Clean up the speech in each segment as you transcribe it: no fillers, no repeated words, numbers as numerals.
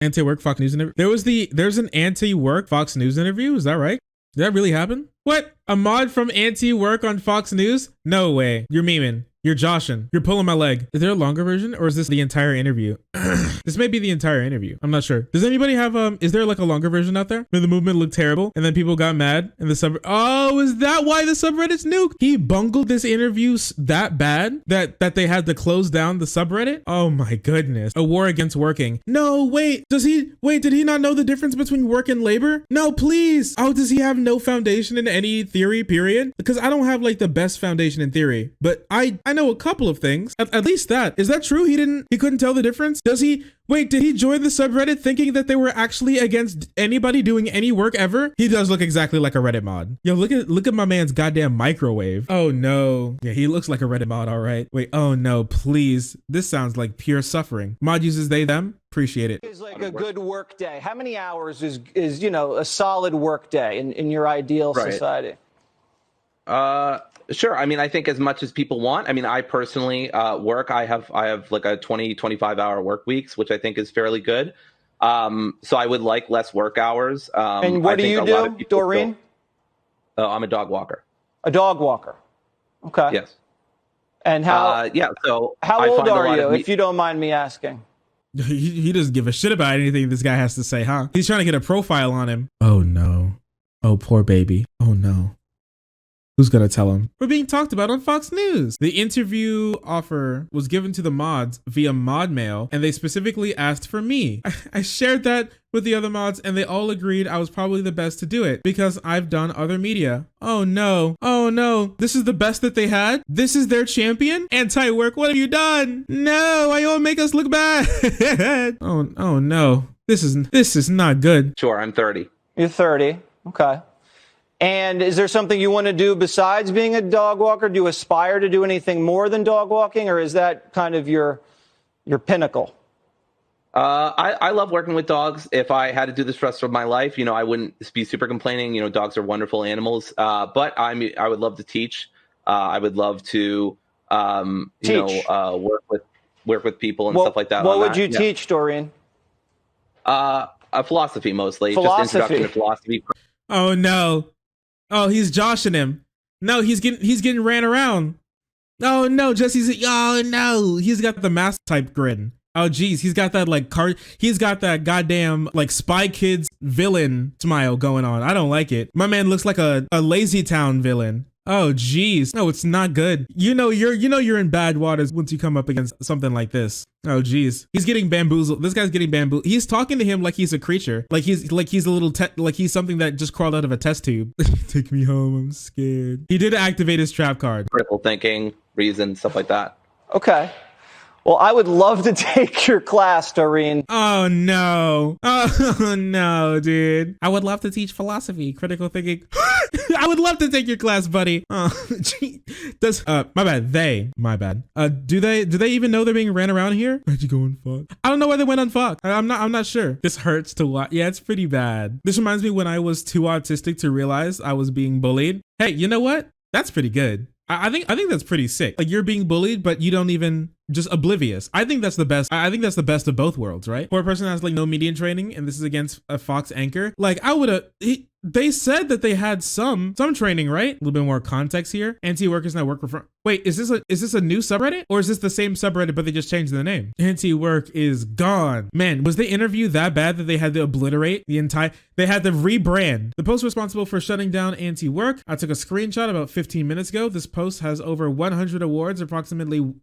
Anti-work Fox News interview. There's an anti-work Fox News interview. Is that right? Did that really happen? What? A mod from anti-work on Fox News? No way. You're memeing. You're joshing. You're pulling my leg. Is there a longer version or is this the entire interview? This may be the entire interview. I'm not sure. Does anybody have, is there like a longer version out there? Where the movement looked terrible and then people got mad and oh, is that why the subreddit's nuked? He bungled this interview that bad that they had to close down the subreddit? Oh my goodness. A war against working. No, wait, did he not know the difference between work and labor? No, please. Oh, does he have no foundation in any theory, period? Because I don't have like the best foundation in theory, but I know a couple of things. At least that. Is that true? He couldn't tell the difference? Did he join the subreddit thinking that they were actually against anybody doing any work ever? He does look exactly like a Reddit mod. Yo, look at my man's goddamn microwave. Oh no. Yeah, he looks like a Reddit mod, all right. Wait, oh no, please. This sounds like pure suffering. Mod uses they, them. Appreciate it. Is like a good work day. How many hours is a solid work day in your ideal society? Sure. I mean, I think as much as people want. I mean, I personally work. I have like a 25 hour work weeks, which I think is fairly good. So I would like less work hours. And what do you do, Doreen? I'm a dog walker. A dog walker. Okay. Yes. And how? So how old are you, if you don't mind me asking? He doesn't give a shit about anything this guy has to say, huh? He's trying to get a profile on him. Oh no. Oh, poor baby. Oh no. Who's gonna tell him? We're being talked about on Fox News. The interview offer was given to the mods via mod mail, and they specifically asked for me. I shared that with the other mods, and they all agreed I was probably the best to do it because I've done other media. Oh no. Oh no. This is the best that they had? This is their champion? Anti-work, what have you done? No, why you all make us look bad? oh no. This is not good. Sure, I'm 30. You're 30. Okay. And is there something you want to do besides being a dog walker? Do you aspire to do anything more than dog walking, or is that kind of your pinnacle? I love working with dogs. If I had to do this for the rest of my life, I wouldn't be super complaining. Dogs are wonderful animals. But I would love to teach. I would love to, work with people and stuff like that. What would you teach, Doreen? Philosophy mostly. Philosophy. Just introduction to philosophy. Oh no. Oh, he's joshing him. No, he's getting ran around. Oh no, oh no. He's got the mask type grin. Oh geez, he's got that he's got that goddamn like Spy Kids villain smile going on. I don't like it. My man looks like a Lazy Town villain. Oh geez. No, it's not good. You're in bad waters once you come up against something like this. Oh geez. He's getting bamboozled. This guy's getting bamboozled. He's talking to him like he's a creature. Like he's a little like he's something that just crawled out of a test tube. Take me home. I'm scared. He did activate his trap card. Critical thinking, reason, stuff like that. Okay. Well, I would love to take your class, Doreen. Oh no. Oh no, dude. I would love to teach philosophy, critical thinking. I would love to take your class, buddy. Oh, gee. My bad. Do they even know they're being ran around here? Why'd you go on Fox? I don't know why they went on Fox. I'm not sure. This hurts to watch. Yeah, it's pretty bad. This reminds me when I was too autistic to realize I was being bullied. Hey, you know what? That's pretty good. I think that's pretty sick. Like you're being bullied, but you don't even just oblivious. I think that's the best. I think that's the best of both worlds, right? Poor person has like no media training, and this is against a Fox anchor. Like I would have. They said that they had some training, right? A little bit more context here. Anti-workers network. Wait, is this a new subreddit or is this the same subreddit but they just changed the name? Anti-work is gone. Man, was the interview that bad that they had to obliterate the entire? They had to rebrand. The post responsible for shutting down anti-work. I took a screenshot about 15 minutes ago. This post has over 100 awards, approximately 1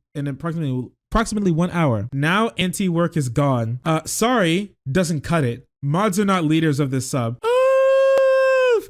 hour. Now anti-work is gone. Sorry, doesn't cut it. Mods are not leaders of this sub.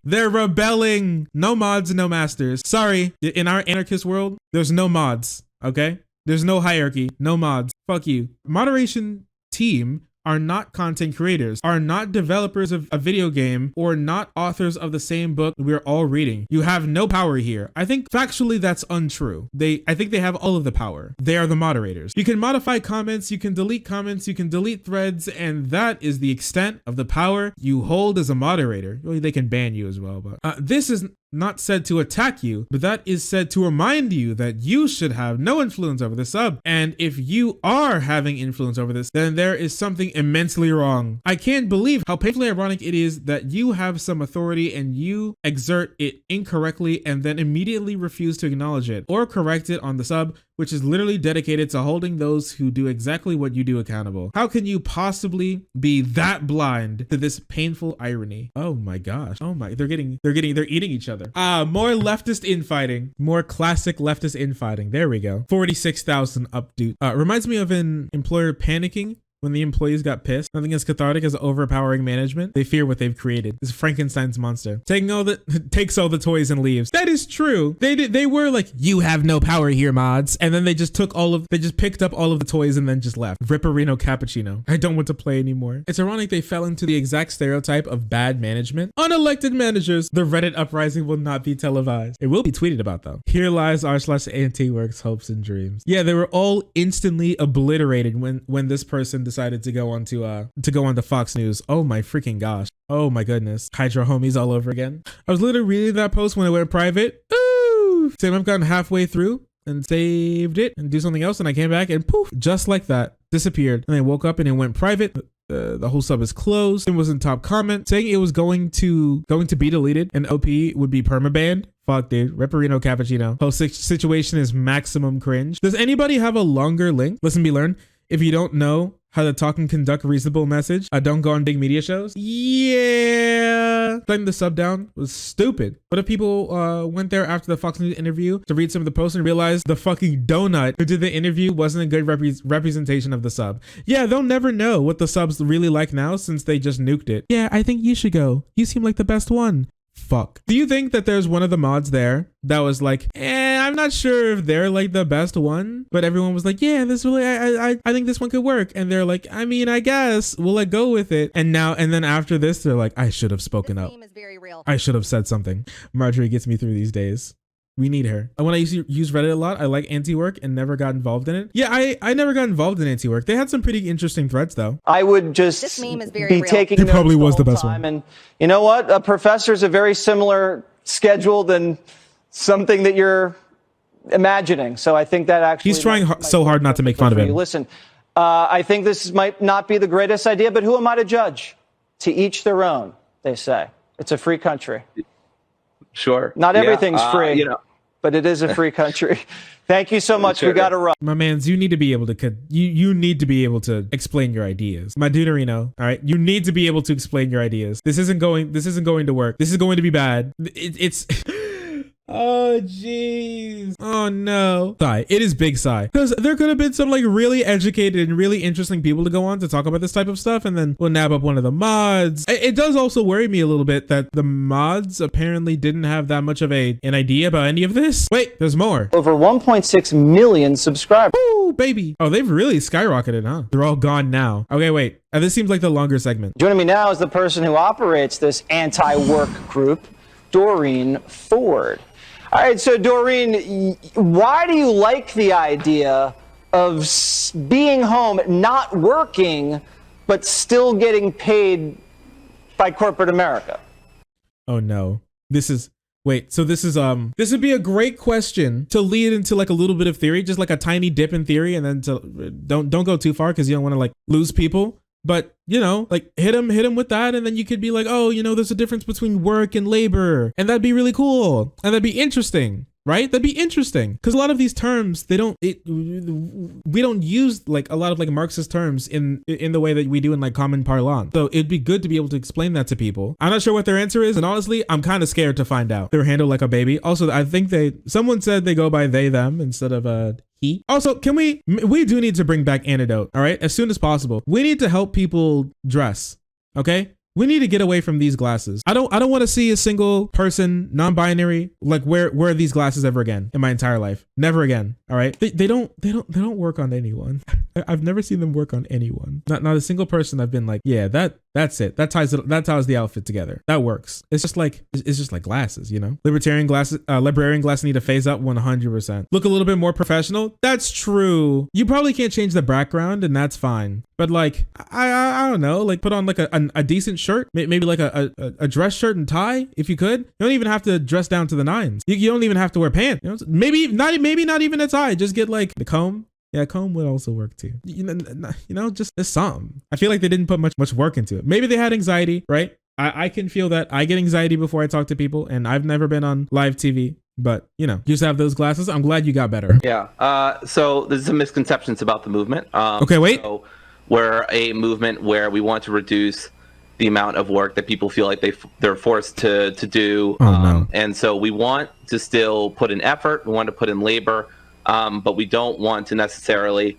They're rebelling. No mods, no masters. Sorry, in our anarchist world, there's no mods, okay? There's no hierarchy, no mods. Fuck you. Moderation team are not content creators, are not developers of a video game, or not authors of the same book we're all reading. You have no power here. I think factually that's untrue. I think they have all of the power. They are the moderators. You can modify comments, you can delete comments, you can delete threads, and that is the extent of the power you hold as a moderator. Well, they can ban you as well, but this is not said to attack you, but that is said to remind you that you should have no influence over the sub. And if you are having influence over this, then there is something immensely wrong. I can't believe how painfully ironic it is that you have some authority and you exert it incorrectly and then immediately refuse to acknowledge it or correct it on the sub, which is literally dedicated to holding those who do exactly what you do accountable. How can you possibly be that blind to this painful irony? Oh my gosh. Oh my, they're eating each other. More leftist infighting, more classic leftist infighting. There we go. 46,000 update. Reminds me of an employer panicking when the employees got pissed. Nothing as cathartic as overpowering management. They fear what they've created. This Frankenstein's monster. Takes all the toys and leaves. That is true. They were like, you have no power here, mods. And then they just picked up all of the toys and then just left. Ripperino cappuccino. I don't want to play anymore. It's ironic they fell into the exact stereotype of bad management. Unelected managers. The Reddit uprising will not be televised. It will be tweeted about though. Here lies r/antiwork's hopes and dreams. Yeah, they were all instantly obliterated when this person decided to go on to Fox News. Oh my freaking gosh. Oh my goodness. Hydra homies all over again. I was literally reading that post when it went private. Ooh. Same, I've gotten halfway through and saved it and do something else and I came back and poof, just like that, disappeared. And I woke up and it went private. The whole sub is closed. It was in top comment saying it was going to be deleted and OP would be permabanned. Fuck, dude. Ripperino cappuccino. Whole situation is maximum cringe. Does anybody have a longer link? Listen, be learned. If you don't know how to talk and conduct reasonable message, don't go on big media shows. Yeah. Letting the sub down was stupid. What if people went there after the Fox News interview to read some of the posts and realized the fucking donut who did the interview wasn't a good representation of the sub? Yeah, they'll never know what the sub's really like now since they just nuked it. Yeah, I think you should go. You seem like the best one. Fuck. Do you think that there's one of the mods there that was like, I'm not sure if they're like the best one, but everyone was like, yeah, this really, I think this one could work. And they're like, I mean, I guess we'll let go with it. And then after this, they're like, I should have spoken up. Is very real. I should have said something. Marjorie gets me through these days. We need her. When I used to use Reddit a lot, I like anti-work and never got involved in it. Yeah, I never got involved in anti-work. They had some pretty interesting threads though. I would just This meme is very be real. taking It probably notes was the whole best one. time. And you know what? A professor's a very similar schedule than something that you're imagining. So I think that actually He's trying so hard not to make fun of him. Listen, I think this might not be the greatest idea, but who am I to judge? To each their own, they say. It's a free country. Sure. Not everything's free, You know, but it is a free country. Thank you so much. Sure. We got to run. My mans, you need to be able to you need to be able to explain your ideas. My duderino, all right? You need to be able to explain your ideas. This isn't going to work. This is going to be bad. It's oh jeez. Oh no. Sigh. It is big sigh. Because there could have been some like really educated and really interesting people to go on to talk about this type of stuff, and then we'll nab up one of the mods. It does also worry me a little bit that the mods apparently didn't have that much of an idea about any of this. Wait, there's more. Over 1.6 million subscribers. Ooh, baby. Oh, they've really skyrocketed, huh? They're all gone now. Okay, wait. This seems like the longer segment. Joining me now is the person who operates this anti-work group, Doreen Ford. All right, so Doreen, why do you like the idea of being home, not working, but still getting paid by corporate America? Oh no. This would be a great question to lead into like a little bit of theory, just like a tiny dip in theory, and then don't go too far because you don't want to like lose people. But, you know, like hit him with that. And then you could be like, oh, you know, there's a difference between work and labor. And that'd be really cool. And that'd be interesting, right? That'd be interesting. Because a lot of these terms, we don't use like a lot of like Marxist terms in the way that we do in like common parlance. So it'd be good to be able to explain that to people. I'm not sure what their answer is. And honestly, I'm kind of scared to find out. They were handled like a baby. Also, I think someone said they go by they, them instead of he. Also, we do need to bring back antidote, all right? As soon as possible. We need to help people dress, okay? We need to get away from these glasses. I don't want to see a single person, non-binary, like wear these glasses ever again in my entire life. Never again, all right? They don't work on anyone. I've never seen them work on anyone. Not a single person I've been like, yeah, that's it. That ties the outfit together. That works. It's just like glasses, you know? Librarian glasses need to phase out 100%. Look a little bit more professional. That's true. You probably can't change the background and that's fine. But like, I don't know, like put on like a decent shirt, maybe like a dress shirt and tie if you could. You don't even have to dress down to the nines. You don't even have to wear pants. You know? Maybe not even a tie. Just get like the comb. Yeah, comb would also work too. You know, just some. I feel like they didn't put much work into it. Maybe they had anxiety, right? I can feel that. I get anxiety before I talk to people, and I've never been on live TV. But, you know, you just have those glasses. I'm glad you got better. Yeah. So there's some misconceptions about the movement. Okay, wait. So we're a movement where we want to reduce the amount of work that people feel like they're forced to do. Oh, no. And so we want to still put in effort. We want to put in labor. But we don't want to necessarily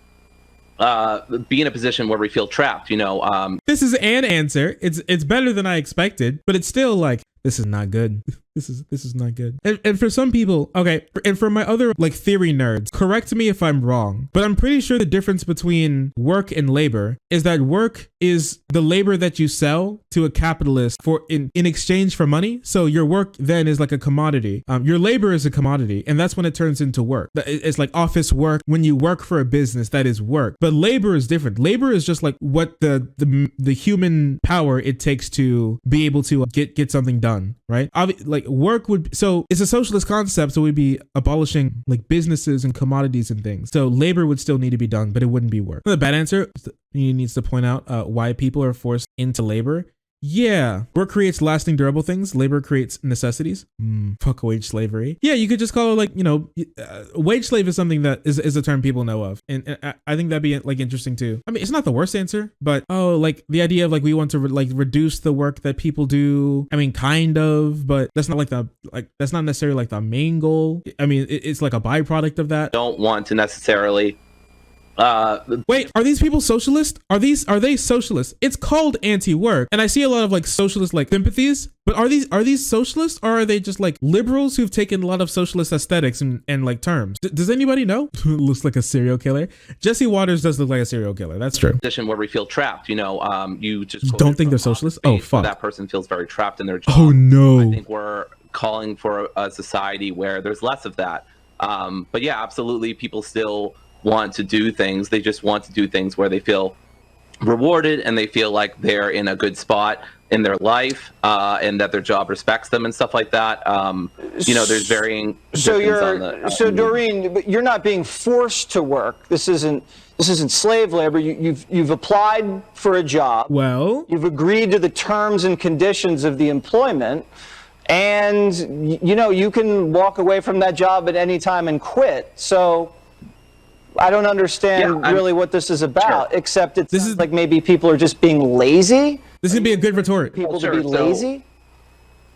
be in a position where we feel trapped, you know. This is an answer. It's better than I expected, but it's still like, this is not good. This is not good. And for some people, okay, and for my other like theory nerds, correct me if I'm wrong, but I'm pretty sure the difference between work and labor is that work is the labor that you sell to a capitalist for in exchange for money. So your work then is like a commodity. Your labor is a commodity, and that's when it turns into work. It's like office work. When you work for a business, that is work. But labor is different. Labor is just like what the human power it takes to be able to get something done, right? Like work would, so it's a socialist concept, so we'd be abolishing like businesses and commodities and things. So labor would still need to be done, but it wouldn't be work. The bad answer, he needs to point out why people are forced into labor. Yeah, work creates lasting durable things. Labor creates necessities. Fuck wage slavery. Yeah, you could just call it like, you know, wage slave is something that is a term people know of. And I think that'd be like interesting too. I mean, it's not the worst answer, but like the idea of like we want to like reduce the work that people do. I mean, kind of, but that's not that's not necessarily like the main goal. I mean, it's like a byproduct of that. Don't want to necessarily wait, are these people socialist? Are they socialists? It's called anti-work, and I see a lot of like socialist like sympathies, but are these socialists, or are they just like liberals who've taken a lot of socialist aesthetics and like terms? Does anybody know? Looks like a serial killer. Jesse Waters does look like a serial killer. That's true. Position where we feel trapped, you know. You just don't think they're socialists? Oh fuck. That person feels very trapped in their job. Oh no. I think we're calling for a society where there's less of that. But yeah, absolutely, people still want to do things. They just want to do things where they feel rewarded and they feel like they're in a good spot in their life, and that their job respects them and stuff like that. You know, there's varying. So Doreen, but you're not being forced to work. This isn't slave labor. You've applied for a job. Well, you've agreed to the terms and conditions of the employment, and you know you can walk away from that job at any time and quit. So I don't understand really what this is about, except it's like maybe people are just being lazy. This is gonna be a good retort. People to be lazy.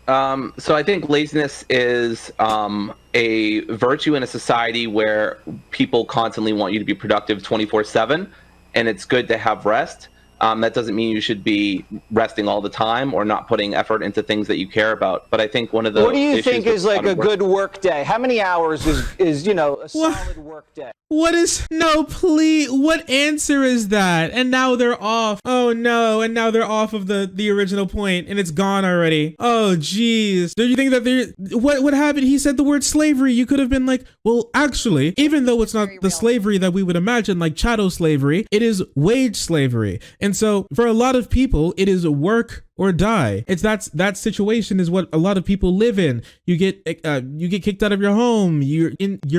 So I think laziness is a virtue in a society where people constantly want you to be productive 24/7, and it's good to have rest. That doesn't mean you should be resting all the time or not putting effort into things that you care about. But I think one of the what do you think is like a good work day? How many hours is you know a solid work day? What is no please? What answer is that? And now they're off. Oh no! And now they're off of the original point, and it's gone already. Oh geez. Do you think that what happened? He said the word slavery. You could have been like, well, actually, even though it's not the slavery that we would imagine, like chattel slavery, it is wage slavery. And so for a lot of people, it is work or die. It's that situation is what a lot of people live in. You get kicked out of your home. You're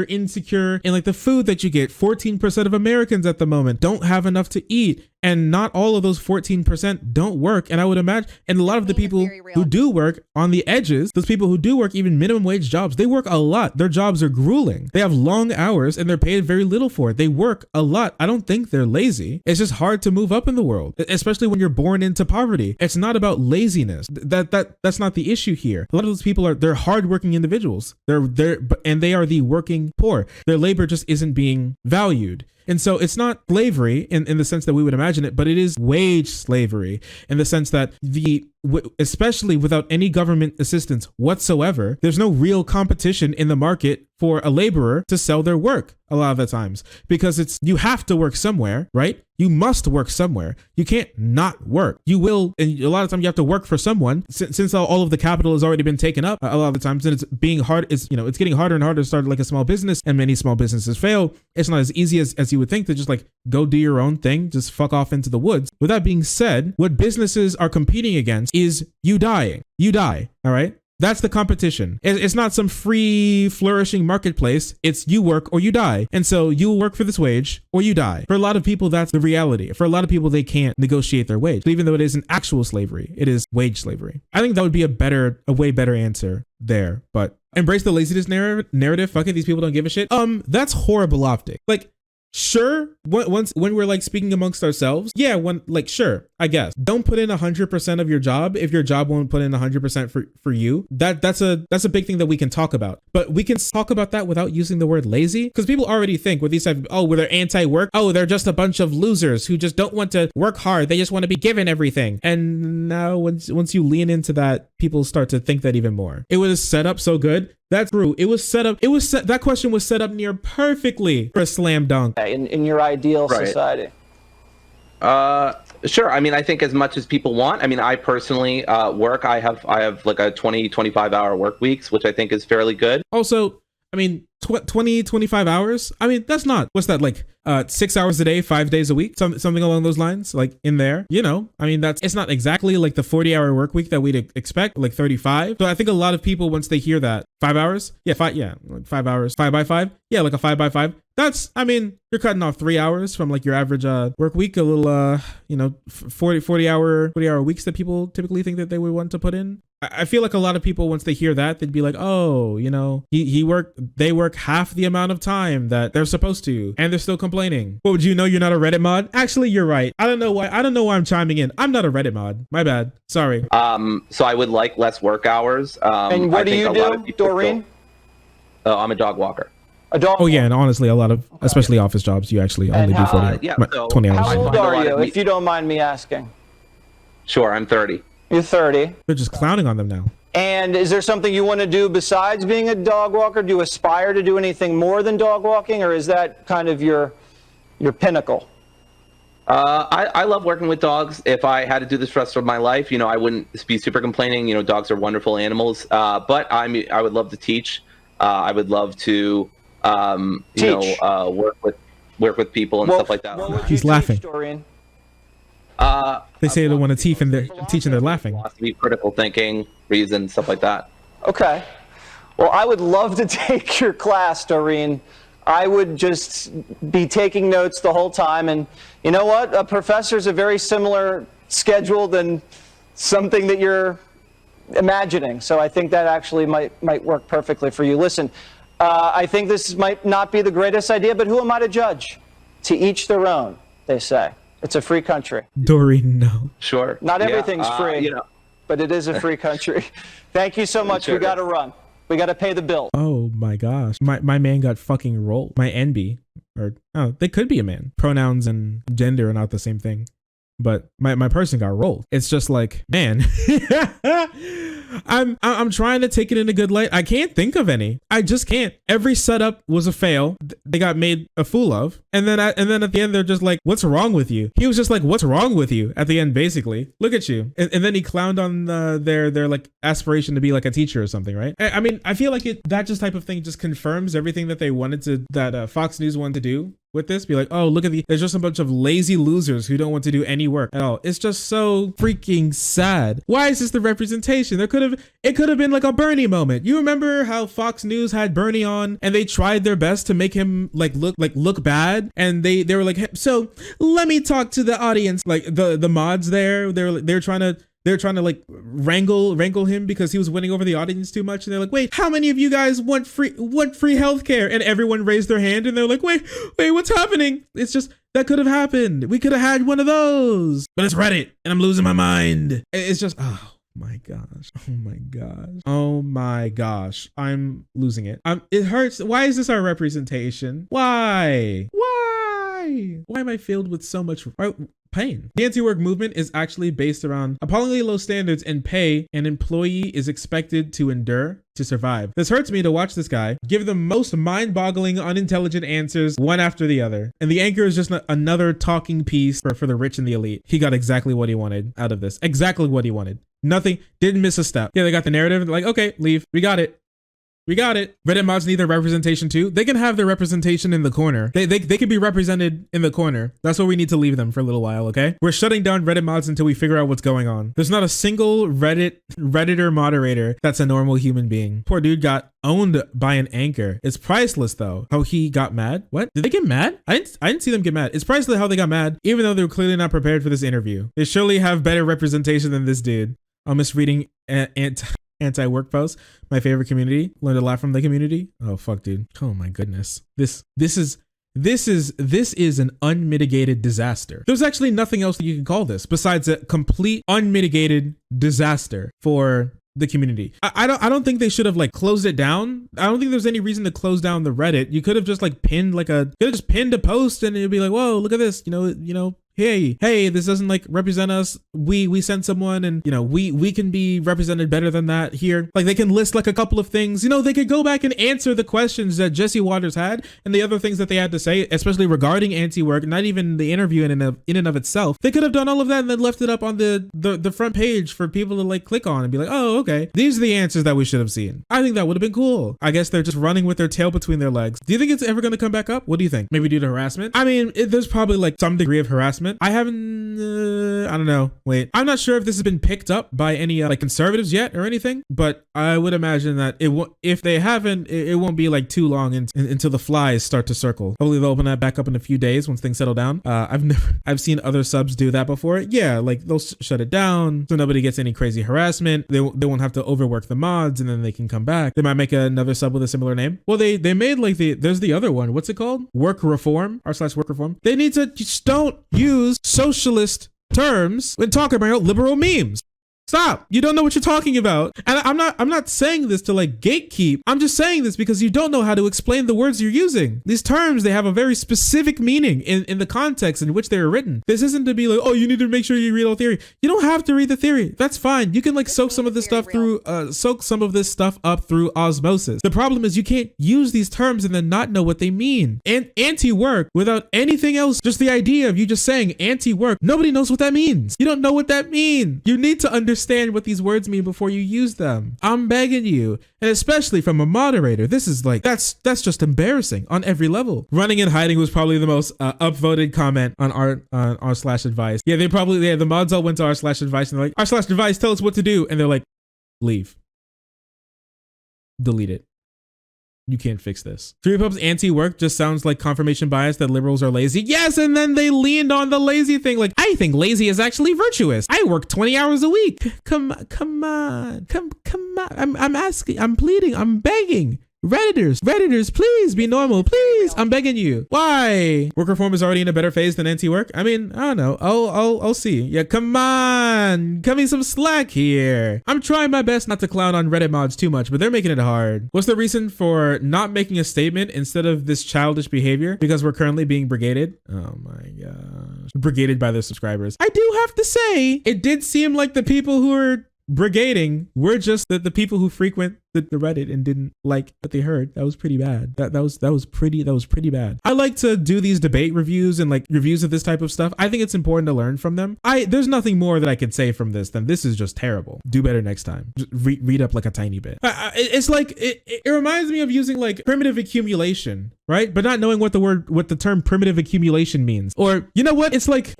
insecure in like the food that you get. 14% of Americans at the moment don't have enough to eat. And not all of those 14% don't work. And I would imagine, and a lot of the people who do work on the edges, those people who do work even minimum wage jobs, they work a lot. Their jobs are grueling. They have long hours and they're paid very little for it. They work a lot. I don't think they're lazy. It's just hard to move up in the world, especially when you're born into poverty. It's not about laziness. That's not the issue here. A lot of those people they're hardworking individuals. And they are the working poor. Their labor just isn't being valued. And so it's not slavery in the sense that we would imagine it, but it is wage slavery in the sense that the especially without any government assistance whatsoever, there's no real competition in the market for a laborer to sell their work a lot of the times, because you have to work somewhere, right? You must work somewhere. You can't not work. You will, and a lot of times you have to work for someone. Since all of the capital has already been taken up, a lot of the times, and it's being hard. It's getting harder and harder to start like a small business, and many small businesses fail. It's not as easy as you would think to just like go do your own thing, just fuck off into the woods. With that being said, what businesses are competing against is you dying. You die. All right. That's the competition. It's not some free flourishing marketplace. It's you work or you die. And so you will work for this wage or you die. For a lot of people, that's the reality. For a lot of people, they can't negotiate their wage. So even though it isn't actual slavery, it is wage slavery. I think that would be a way better answer there. But embrace the laziness narrative. Fuck it, these people don't give a shit. That's horrible optic. Like, sure, when we're like speaking amongst ourselves, yeah, sure, I guess. Don't put in 100% of your job if your job won't put in 100% for you. That's a big thing that we can talk about. But we can talk about that without using the word lazy, because people already think with these type of, oh, well, they're anti-work. Oh, they're just a bunch of losers who just don't want to work hard. They just want to be given everything. And now once you lean into that, people start to think that even more. It was set up so good. That's true. That question was set up near perfectly for a slam dunk. In your ideal society. Sure. I mean, I think as much as people want. I mean, I personally work. I have like a 25 hour work weeks, which I think is fairly good. Also, I mean, 25 hours. I mean, that's not, what's that, like 6 hours a day, 5 days a week, something along those lines, like in there, I mean, it's not exactly like the 40-hour work week that we'd expect, like 35. So I think a lot of people, once they hear that 5 hours, like 5 hours, 5 by 5. Yeah, like a 5 by 5. That's, I mean, you're cutting off 3 hours from like your average work week, a little 40 hour weeks that people typically think that they would want to put in. I feel like a lot of people, once they hear that, they'd be like, oh, they work half the amount of time that they're supposed to, and they're still complaining. What, would you know you're not a Reddit mod? Actually, you're right. I don't know why I'm chiming in. I'm not a Reddit mod. My bad. Sorry. So I would like less work hours. And what do you do, Doreen? I'm a dog walker. A dog. Oh yeah, and honestly, a lot of, especially office jobs, you actually only do 20 hours. How old are you, if you don't mind me asking? Sure, I'm 30. You're 30. They're just clowning on them now. And is there something you want to do besides being a dog walker? Do you aspire to do anything more than dog walking, or is that kind of your pinnacle? I love working with dogs. If I had to do this for the rest of my life, I wouldn't be super complaining. Dogs are wonderful animals. But I would love to teach. I would love to, work with people and stuff like that. He's laughing. They say they don't want to teach and they're teaching, they're laughing. Philosophy, critical thinking, reason, stuff like that. Okay. Well, I would love to take your class, Doreen. I would just be taking notes the whole time. And you know what? A professor's a very similar schedule than something that you're imagining. So I think that actually might work perfectly for you. Listen, I think this might not be the greatest idea, but who am I to judge? To each their own, they say. It's a free country. Doreen, no. Sure. Not everything's free, but it is a free country. Thank you so much. Sure. We got to run. We got to pay the bill. Oh my gosh. My man got fucking rolled. My NB. They could be a man. Pronouns and gender are not the same thing. But my person got rolled. It's just like, man. I'm trying to take it in a good light. I can't think of any. I just can't. Every setup was a fail. They got made a fool of. And then at the end, they're just like, what's wrong with you? He was just like, what's wrong with you? At the end, basically. Look at you. And then he clowned on their like aspiration to be like a teacher or something, right? I mean, I feel like that just type of thing just confirms everything that they wanted to, that Fox News wanted to do with this. Be like, oh, look at there's just a bunch of lazy losers who don't want to do any work at all. It's just so freaking sad. Why is this the representation? It could have been like a Bernie moment. You remember how Fox News had Bernie on and they tried their best to make him look bad, and they were like, so let me talk to the audience, like the mods there. They're trying to like wrangle him because he was winning over the audience too much. And they're like, wait, how many of you guys want free healthcare? And everyone raised their hand and they're like, wait, what's happening? It's just, that could have happened. We could have had one of those, but it's Reddit and I'm losing my mind. It's just, oh my gosh. Oh my gosh. Oh my gosh. I'm losing it. It hurts. Why is this our representation? Why am I filled with so much? pain. The anti-work movement is actually based around appallingly low standards and pay an employee is expected to endure to survive. This hurts me to watch this guy give the most mind-boggling, unintelligent answers one after the other. And the anchor is just another talking piece for the rich and the elite. He got exactly what he wanted out of this. Exactly what he wanted. Nothing, didn't miss a step. Yeah, they got the narrative, like, okay, leave. We got it. We got it. Reddit mods need their representation too. They can have their representation in the corner. They can be represented in the corner. That's where we need to leave them for a little while, okay? We're shutting down Reddit mods until we figure out what's going on. There's not a single Redditor moderator that's a normal human being. Poor dude got owned by an anchor. It's priceless though, how he got mad. What? Did they get mad? I didn't see them get mad. It's priceless how they got mad, even though they were clearly not prepared for this interview. They surely have better representation than this dude. I'm misreading anti-work posts. My favorite community. Learned a lot from the community. Oh fuck, dude. Oh my goodness. This is an unmitigated disaster. There's actually nothing else that you can call this besides a complete unmitigated disaster for the community. I don't think they should have like closed it down. I don't think there's any reason to close down the Reddit. You could have just like pinned a post and it'd be like, whoa, look at this. You know, hey, this doesn't like represent us. We sent someone and we can be represented better than that here. Like they can list like a couple of things, they could go back and answer the questions that Jesse Waters had and the other things that they had to say, especially regarding anti-work, not even the interview in and of itself. They could have done all of that and then left it up on the front page for people to like click on and be like, oh, okay, these are the answers that we should have seen. I think that would have been cool. I guess they're just running with their tail between their legs. Do you think it's ever going to come back up? What do you think? Maybe due to harassment? I mean, there's probably like some degree of harassment. I haven't, I don't know. Wait, I'm not sure if this has been picked up by any like conservatives yet or anything, but I would imagine that it won't, if they haven't, it won't be like too long until the flies start to circle. Hopefully they'll open that back up in a few days once things settle down. I've seen other subs do that before. Yeah, like they'll shut it down so nobody gets any crazy harassment. They won't have to overwork the mods and then they can come back. They might make another sub with a similar name. Well, they made like there's the other one. What's it called? Work reform, r/work reform. They need to just don't use socialist terms when talking about liberal memes. Stop. You don't know what you're talking about. And I'm not saying this to like gatekeep. I'm just saying this because you don't know how to explain the words you're using. These terms, they have a very specific meaning in the context in which they were written. This isn't to be like, oh, you need to make sure you read all theory. You don't have to read the theory. That's fine. You can like soak some of this stuff up through osmosis. The problem is you can't use these terms and then not know what they mean. And anti-work without anything else, just the idea of you just saying anti-work, nobody knows what that means. You don't know what that means. You need to understand what these words mean before you use them. I'm begging you, and especially from a moderator, this is like, that's just embarrassing on every level. Running and hiding was probably the most upvoted comment on r/advice. Yeah, the mods all went to r/advice and they're like, r/advice, tell us what to do. And they're like, leave. Delete it. You can't fix this. Pub's anti-work just sounds like confirmation bias that liberals are lazy. Yes, and then they leaned on the lazy thing. Like, I think lazy is actually virtuous. I work 20 hours a week. Come on. I'm asking, I'm pleading, I'm begging. Redditors, please be normal, please. I'm begging you. Why? Work reform is already in a better phase than anti-work. I mean, I don't know. I'll see. Yeah, come on. Cut me some slack here. I'm trying my best not to clown on Reddit mods too much, but they're making it hard. What's the reason for not making a statement instead of this childish behavior? Because we're currently being brigaded. Oh my gosh. Brigaded by their subscribers. I do have to say, it did seem like the people who are brigading were just the people who frequent the Reddit and didn't like what they heard. That was pretty bad. That was pretty bad. I like to do these debate reviews and like reviews of this type of stuff. I think it's important to learn from them. There's nothing more that I could say from this than this is just terrible. Do better next time. Just read up like a tiny bit. It's like it reminds me of using like primitive accumulation, right? But not knowing what the term primitive accumulation means. Or you know what? It's like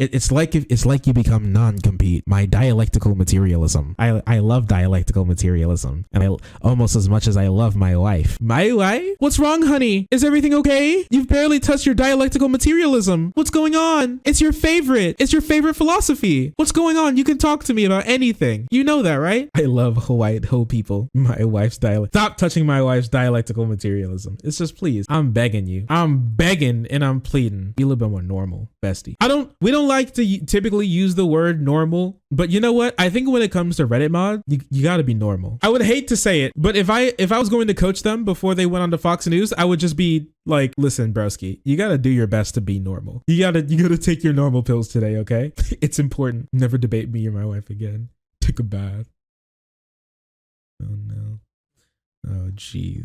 you become non-compete. My dialectical materialism. I love dialectical materialism, and I almost as much as I love my wife. My wife? What's wrong, honey? Is everything okay? You've barely touched your dialectical materialism. What's going on? It's your favorite philosophy. What's going on? You can talk to me about anything. You know that, right? I love white ho people. My wife's dialect. Stop touching my wife's dialectical materialism. It's just, please. I'm begging you. I'm begging and I'm pleading. Be a little bit more normal, bestie. We don't like to typically use the word normal But you know what? I think when it comes to Reddit mod, you gotta be normal. I would hate to say it, but if I was going to coach them before they went on to Fox News, I would just be like, listen, broski, you gotta do your best to be normal. You gotta take your normal pills today, okay? It's important. Never debate me or my wife again. Take a bath. Oh no. Oh geez.